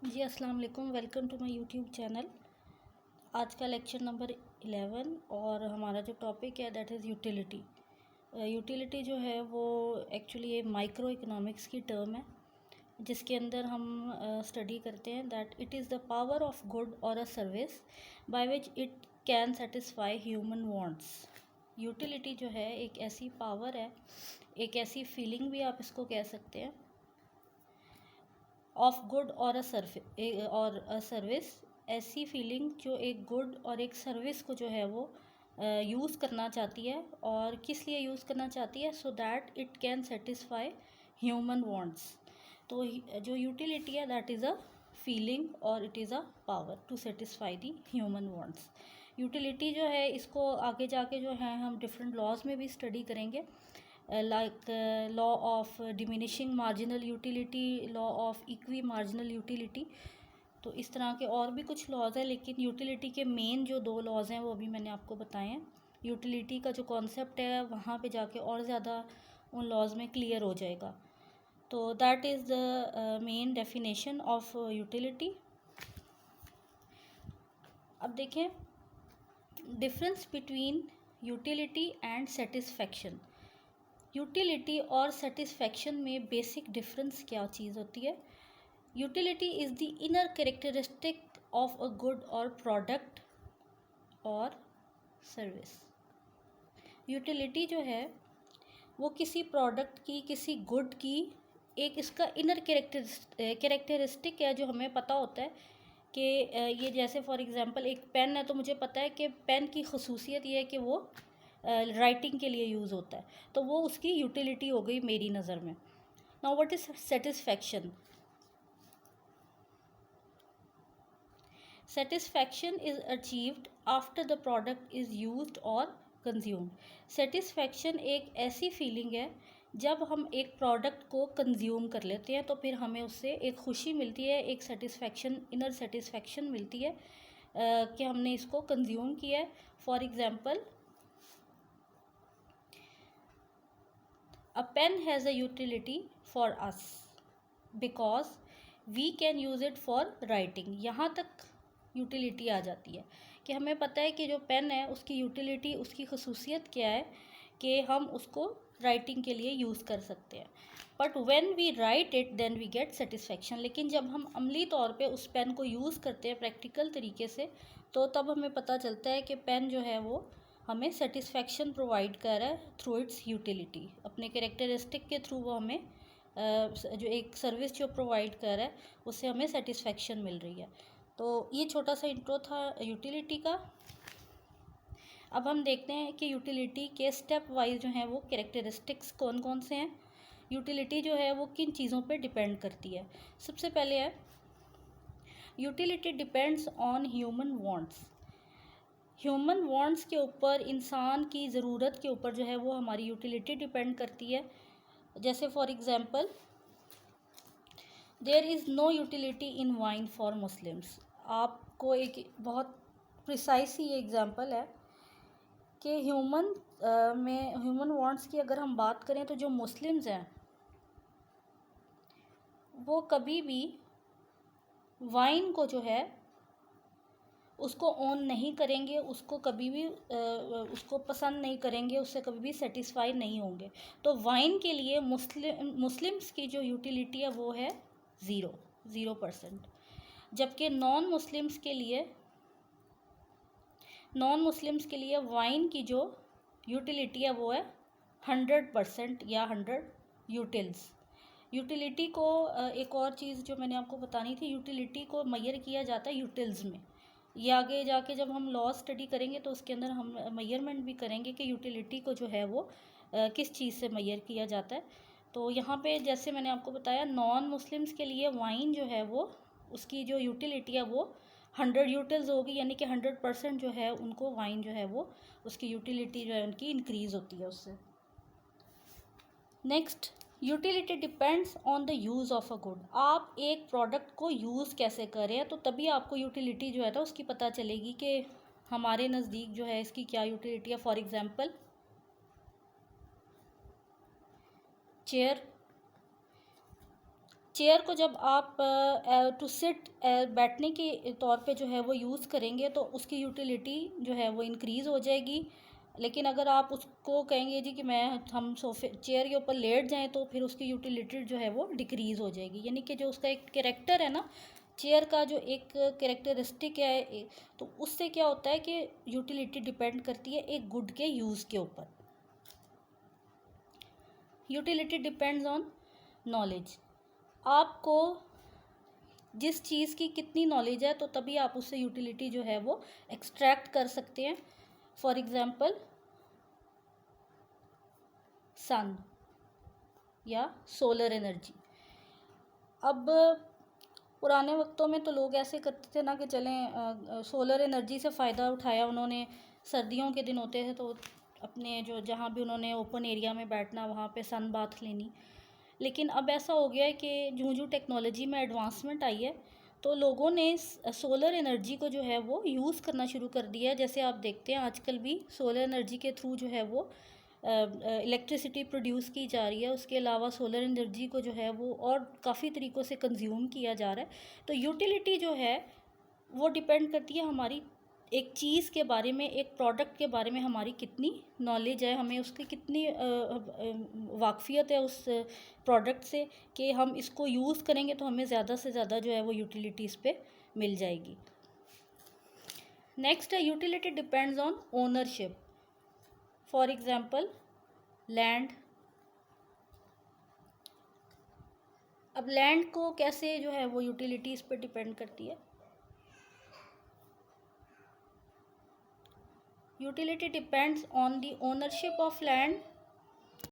जी अस्सलाम वालेकुम। Welcome to my YouTube channel. आज का लेक्चर नंबर 11 और हमारा जो टॉपिक है दैट इज़ यूटिलिटी। यूटिलिटी जो है वो एक्चुअली ये माइक्रो इकोनॉमिक्स की टर्म है जिसके अंदर हम स्टडी करते हैं that it is the power of good और a service by which it can satisfy human wants. Utility जो है एक ऐसी पावर है, एक ऐसी फीलिंग भी आप इसको कह सकते हैं ऑफ गुड और अ सर्विस। ऐसी फीलिंग जो एक गुड और एक सर्विस को जो है वो यूज़ करना चाहती है। और किस लिए यूज़ करना चाहती है? So that it can satisfy human wants. तो जो यूटिलिटी है दैट इज़ अ फीलिंग और it is a power to satisfy the human wants. Utility जो है इसको आगे जाके जो है हम डिफरेंट लॉज में भी स्टडी करेंगे, like law of diminishing marginal utility, law of equi marginal utility। तो इस तरह के और भी कुछ लॉज हैं, लेकिन यूटिलिटी के मेन जो दो लॉज हैं वो अभी मैंने आपको बताए हैं। यूटिलिटी का जो कॉन्सेप्ट है वहाँ पे जाके और ज़्यादा उन लॉज में क्लियर हो जाएगा। तो that is the main definition of utility. अब देखें difference between utility and satisfaction. Utility और सेटिस्फैक्शन में बेसिक डिफरेंस क्या चीज़ होती है? Utility is the inner characteristic of a good और प्रोडक्ट और सर्विस। यूटिलिटी जो है वो किसी प्रोडक्ट की, किसी गुड की एक इसका इनर कैरेक्टरिस्टिक है जो हमें पता होता है कि ये जैसे फॉर एग्ज़ाम्पल एक पेन है, तो मुझे पता है कि पेन की खसूसियत ये है कि वो राइटिंग के लिए यूज़ होता है, तो वो उसकी यूटिलिटी हो गई मेरी नज़र में। Now what is satisfaction? Satisfaction is achieved after the product is used और कंज्यूम्ड। सेटिस्फैक्शन एक ऐसी फीलिंग है जब हम एक प्रोडक्ट को कंज्यूम कर लेते हैं तो फिर हमें उससे एक खुशी मिलती है, एक सेटिस्फैक्शन, इनर सेटिस्फैक्शन मिलती है कि हमने इसको कंज्यूम किया है। For example, a pen has a utility for us because we can use it for writing। यहाँ तक यूटिलिटी आ जाती है कि हमें पता है कि जो पेन है उसकी यूटिलिटी, उसकी खसूसियत क्या है कि हम उसको राइटिंग के लिए यूज़ कर सकते हैं। But when we write it then we get satisfaction. लेकिन जब हम अमली तौर पे उस पेन को यूज़ करते हैं प्रैक्टिकल तरीके से, तो तब हमें पता चलता है कि पेन जो है वो हमें सेटिस्फैक्शन प्रोवाइड कर रहा है थ्रू इट्स यूटिलिटी। अपने कैरेक्टरिस्टिक के थ्रू वो हमें जो एक सर्विस जो प्रोवाइड कर रहा है उससे हमें सेटिस्फैक्शन मिल रही है। तो ये छोटा सा इंट्रो था यूटिलिटी का। अब हम देखते हैं कि यूटिलिटी के स्टेप वाइज जो हैं वो कैरेक्टरिस्टिक्स कौन कौन से हैं। यूटिलिटी जो है वो किन चीज़ों पे डिपेंड करती है? सबसे पहले है utility depends on human wants. Human wants के ऊपर, इंसान की ज़रूरत के ऊपर जो है वो हमारी यूटिलिटी डिपेंड करती है। जैसे for example, there is no utility in wine for Muslims. आपको एक बहुत प्रिसाइस ही एग्ज़ाम्पल है कि ह्यूमन वांट्स की अगर हम बात करें तो जो मुस्लिम्स हैं वो कभी भी वाइन को जो है उसको ओन नहीं करेंगे, उसको कभी भी उसको पसंद नहीं करेंगे, उससे कभी भी सेटिस्फाई नहीं होंगे। तो वाइन के लिए मुस्लिम्स की जो यूटिलिटी है वो है 0%। जबकि नॉन मुस्लिम्स के लिए वाइन की जो यूटिलिटी है वो है 100% या 100 यूटिल्स। यूटिलिटी को एक और चीज़ जो मैंने आपको बतानी थी, यूटिलिटी को मेजर किया जाता है यूटिल्स में। ये आगे जाके जब हम लॉ स्टडी करेंगे तो उसके अंदर हम मेजरमेंट भी करेंगे कि यूटिलिटी को जो है वो किस चीज़ से मेजर किया जाता है। तो यहाँ पे जैसे मैंने आपको बताया, नॉन मुस्लिम्स के लिए वाइन जो है वो उसकी जो यूटिलिटी है वो 100 यूटिल्स होगी, यानी कि 100% जो है उनको वाइन जो है वो उसकी यूटिलिटी जो है उनकी इंक्रीज़ होती है उससे। Next, utility depends on the use of a good. आप एक प्रोडक्ट को यूज़ कैसे कर रहे हैं तो तभी आपको यूटिलिटी जो है ना उसकी पता चलेगी कि हमारे नज़दीक जो है इसकी क्या यूटिलिटी है। फॉर एग्ज़ाम्पल, चेयर चेयर को जब आप टू सिट बैठने के तौर पे जो है वो यूज़ करेंगे तो उसकी यूटिलिटी जो है वो इंक्रीज़ हो जाएगी। लेकिन अगर आप उसको कहेंगे जी कि हम सोफे चेयर के ऊपर लेट जाएं तो फिर उसकी यूटिलिटी जो है वो डिक्रीज़ हो जाएगी। यानी कि जो उसका एक कैरेक्टर है ना, चेयर का जो एक कैरेक्टरिस्टिक है, तो उससे क्या होता है कि यूटिलिटी डिपेंड करती है एक गुड के यूज़ के ऊपर। Utility depends on knowledge. आपको जिस चीज़ की कितनी नॉलेज है तो तभी आप उससे यूटिलिटी जो है वो एक्सट्रैक्ट कर सकते हैं। फॉर एग्ज़ाम्पल सन या सोलर एनर्जी। अब पुराने वक्तों में तो लोग ऐसे करते थे ना कि चलें सोलर एनर्जी से फ़ायदा उठाया उन्होंने। सर्दियों के दिन होते थे तो अपने जो जहाँ भी उन्होंने ओपन एरिया में बैठना, वहाँ पे सन बाथ लेनी। लेकिन अब ऐसा हो गया है कि जूँ टेक्नोलॉजी में एडवांसमेंट आई है तो लोगों ने सोलर एनर्जी को जो है वो यूज़ करना शुरू कर दिया है। जैसे आप देखते हैं आजकल भी सोलर एनर्जी के थ्रू जो है वो इलेक्ट्रिसिटी प्रोड्यूस की जा रही है। उसके अलावा सोलर एनर्जी को जो है वो और काफ़ी तरीक़ों से कंज्यूम किया जा रहा है। तो यूटिलिटी जो है वो डिपेंड करती है हमारी एक चीज़ के बारे में, एक प्रोडक्ट के बारे में हमारी कितनी नॉलेज है, हमें उसकी कितनी वाकफ़ियत है उस प्रोडक्ट से कि हम इसको यूज़ करेंगे तो हमें ज़्यादा से ज़्यादा जो है वो यूटिलिटी इस पे मिल जाएगी। नेक्स्ट है utility depends on ownership. For example land. अब लैंड को कैसे जो है वो यूटिलिटी इस पे डिपेंड करती है। Utility depends on the ownership of land